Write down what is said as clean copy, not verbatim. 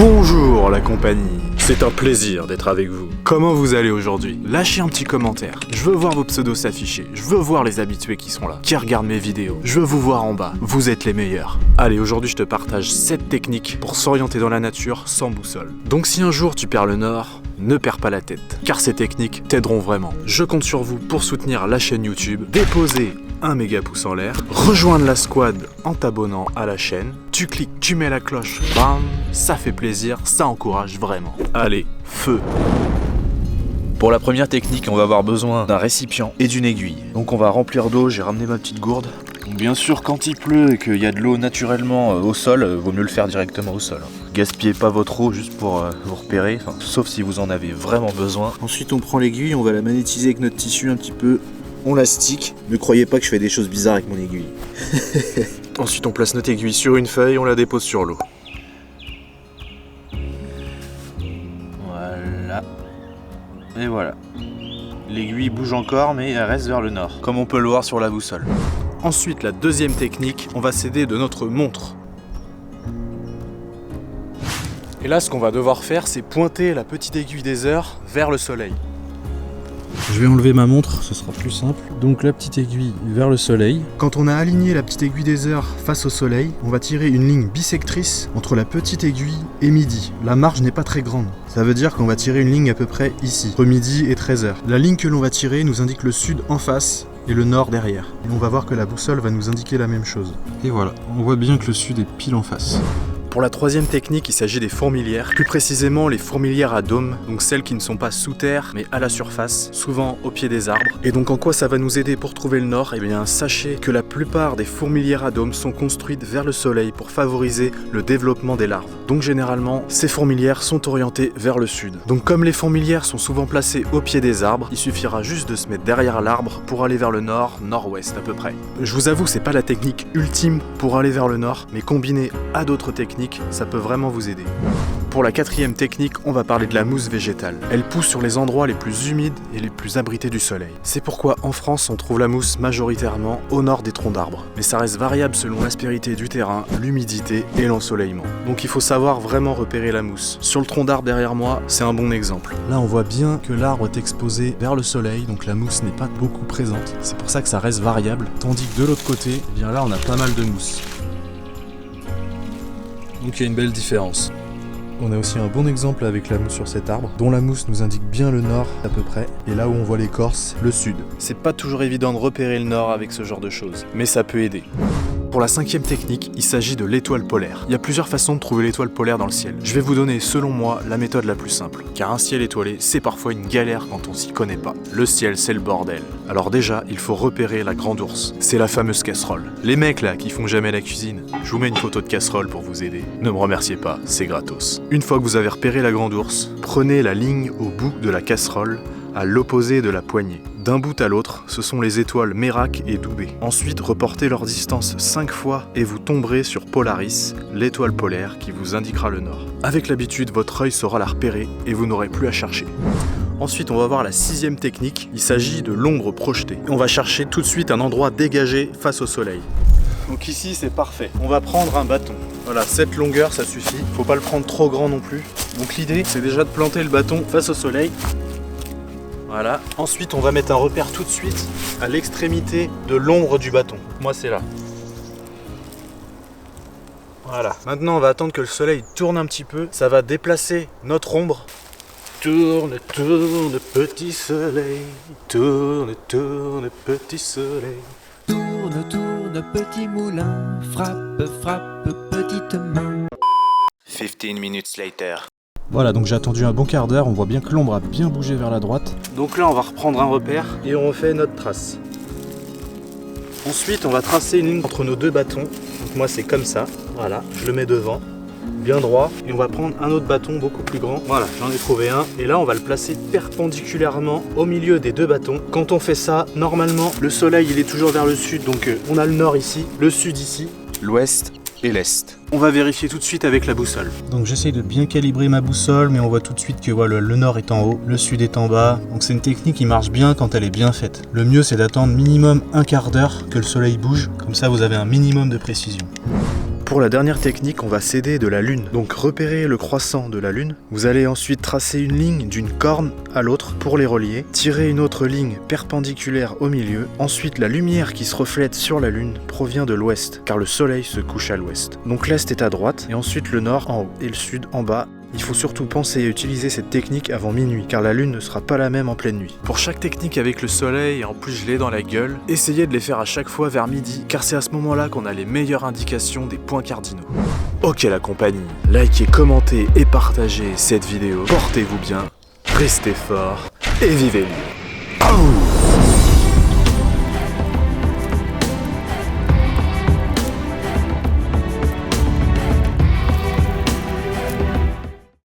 Bonjour la compagnie, c'est un plaisir d'être avec vous. Comment vous allez aujourd'hui? Lâchez un petit commentaire, je veux voir vos pseudos s'afficher, je veux voir les habitués qui sont là, qui regardent mes vidéos, je veux vous voir en bas, vous êtes les meilleurs. Allez, aujourd'hui je te partage 7 techniques pour s'orienter dans la nature sans boussole. Donc si un jour tu perds le nord, ne perds pas la tête, car ces techniques t'aideront vraiment. Je compte sur vous pour soutenir la chaîne YouTube, déposer un méga pouce en l'air, rejoindre la squad en t'abonnant à la chaîne, tu cliques, tu mets la cloche, bam, ça fait plaisir, ça encourage vraiment. Allez, feu! Pour la première technique, on va avoir besoin d'un récipient et d'une aiguille. Donc on va remplir d'eau, j'ai ramené ma petite gourde. Donc bien sûr, quand il pleut et qu'il y a de l'eau naturellement au sol, vaut mieux le faire directement au sol. Gaspillez pas votre eau juste pour vous repérer, sauf si vous en avez vraiment besoin. Ensuite on prend l'aiguille, on va la magnétiser avec notre tissu un petit peu. On la stick. Ne croyez pas que je fais des choses bizarres avec mon aiguille. Ensuite on place notre aiguille sur une feuille, on la dépose sur l'eau. Voilà. Et voilà. L'aiguille bouge encore mais elle reste vers le nord, comme on peut le voir sur la boussole. Ensuite, la deuxième technique, on va s'aider de notre montre. Et là, ce qu'on va devoir faire, c'est pointer la petite aiguille des heures vers le soleil. Je vais enlever ma montre, ce sera plus simple. Donc la petite aiguille vers le soleil. Quand on a aligné la petite aiguille des heures face au soleil, on va tirer une ligne bissectrice entre la petite aiguille et midi. La marge n'est pas très grande. Ça veut dire qu'on va tirer une ligne à peu près ici, entre midi et 13h. La ligne que l'on va tirer nous indique le sud en face et le nord derrière. Et on va voir que la boussole va nous indiquer la même chose. Et voilà, on voit bien que le sud est pile en face. Pour la troisième technique, il s'agit des fourmilières, plus précisément les fourmilières à dôme, donc celles qui ne sont pas sous terre mais à la surface, souvent au pied des arbres. Et donc en quoi ça va nous aider pour trouver le nord? Eh bien sachez que la plupart des fourmilières à dôme sont construites vers le soleil pour favoriser le développement des larves. Donc généralement, ces fourmilières sont orientées vers le sud. Donc comme les fourmilières sont souvent placées au pied des arbres, il suffira juste de se mettre derrière l'arbre pour aller vers le nord, nord-ouest à peu près. Je vous avoue, c'est pas la technique ultime pour aller vers le nord, mais combinée à d'autres techniques, ça peut vraiment vous aider. Pour la quatrième technique, on va parler de la mousse végétale. Elle pousse sur les endroits les plus humides et les plus abrités du soleil. C'est pourquoi en France, on trouve la mousse majoritairement au nord des troncs d'arbres. Mais ça reste variable selon l'aspérité du terrain, l'humidité et l'ensoleillement. Donc il faut savoir vraiment repérer la mousse. Sur le tronc d'arbre derrière moi, c'est un bon exemple. Là on voit bien que l'arbre est exposé vers le soleil, donc la mousse n'est pas beaucoup présente. C'est pour ça que ça reste variable. Tandis que de l'autre côté, eh bien là on a pas mal de mousse. Donc il y a une belle différence. On a aussi un bon exemple avec la mousse sur cet arbre, dont la mousse nous indique bien le nord à peu près, et là où on voit l'écorce, le sud. C'est pas toujours évident de repérer le nord avec ce genre de choses, mais ça peut aider. Pour la cinquième technique, il s'agit de l'étoile polaire. Il y a plusieurs façons de trouver l'étoile polaire dans le ciel. Je vais vous donner, selon moi, la méthode la plus simple. Car un ciel étoilé, c'est parfois une galère quand on s'y connaît pas. Le ciel, c'est le bordel. Alors déjà, il faut repérer la grande ourse. C'est la fameuse casserole. Les mecs là, qui font jamais la cuisine, je vous mets une photo de casserole pour vous aider. Ne me remerciez pas, c'est gratos. Une fois que vous avez repéré la grande ourse, prenez la ligne au bout de la casserole, à l'opposé de la poignée. D'un bout à l'autre, ce sont les étoiles Mérac et Doubé. Ensuite, reportez leur distance 5 fois et vous tomberez sur Polaris, l'étoile polaire qui vous indiquera le nord. Avec l'habitude, votre œil saura la repérer et vous n'aurez plus à chercher. Ensuite, on va voir la sixième technique, il s'agit de l'ombre projetée. On va chercher tout de suite un endroit dégagé face au soleil. Donc ici, c'est parfait. On va prendre un bâton. Voilà, cette longueur, ça suffit. Faut pas le prendre trop grand non plus. Donc l'idée, c'est déjà de planter le bâton face au soleil. Voilà. Ensuite, on va mettre un repère tout de suite à l'extrémité de l'ombre du bâton. Moi, c'est là. Voilà. Maintenant, on va attendre que le soleil tourne un petit peu. Ça va déplacer notre ombre. Tourne, tourne, petit soleil. Tourne, tourne, petit soleil. Tourne, tourne, petit moulin. Frappe, frappe, petite main. 15 minutes later. Voilà, donc j'ai attendu un bon quart d'heure, on voit bien que l'ombre a bien bougé vers la droite. Donc là, on va reprendre un repère et on refait notre trace. Ensuite, on va tracer une ligne entre nos deux bâtons. Donc moi, c'est comme ça. Voilà, je le mets devant, bien droit. Et on va prendre un autre bâton beaucoup plus grand. Voilà, j'en ai trouvé un. Et là, on va le placer perpendiculairement au milieu des deux bâtons. Quand on fait ça, normalement, le soleil, il est toujours vers le sud. Donc on a le nord ici, le sud ici, L'ouest et l'est. On va vérifier tout de suite avec la boussole. Donc j'essaye de bien calibrer ma boussole, mais on voit tout de suite que voilà, le nord est en haut, le sud est en bas. Donc c'est une technique qui marche bien quand elle est bien faite. Le mieux c'est d'attendre minimum un quart d'heure que le soleil bouge, comme ça vous avez un minimum de précision. Pour la dernière technique, on va s'aider de la lune. Donc repérez le croissant de la lune. Vous allez ensuite tracer une ligne d'une corne à l'autre pour les relier. Tirez une autre ligne perpendiculaire au milieu. Ensuite, la lumière qui se reflète sur la lune provient de l'ouest, car le soleil se couche à l'ouest. Donc l'est est à droite, et ensuite le nord en haut, et le sud en bas. Il faut surtout penser à utiliser cette technique avant minuit, car la lune ne sera pas la même en pleine nuit. Pour chaque technique avec le soleil, et en plus je l'ai dans la gueule, essayez de les faire à chaque fois vers midi, car c'est à ce moment-là qu'on a les meilleures indications des points cardinaux. Ok la compagnie, likez, commentez et partagez cette vidéo. Portez-vous bien, restez fort et vivez libre. Oh